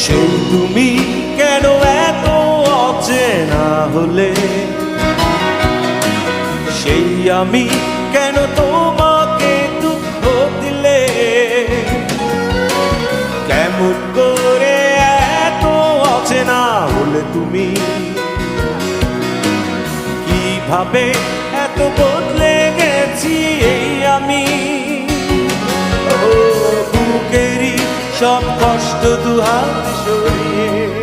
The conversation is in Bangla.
সেই তুমি কেন এত অচেনা হলে, সেই আমি কেন তোমাকে দুঃখ দিলে, কেমন করে এত অচেনা হলে তুমি, কিভাবে এত বদলে গেছি এই আমি। ও বুকেরই সব কষ্ট দুহাত সরিয়ে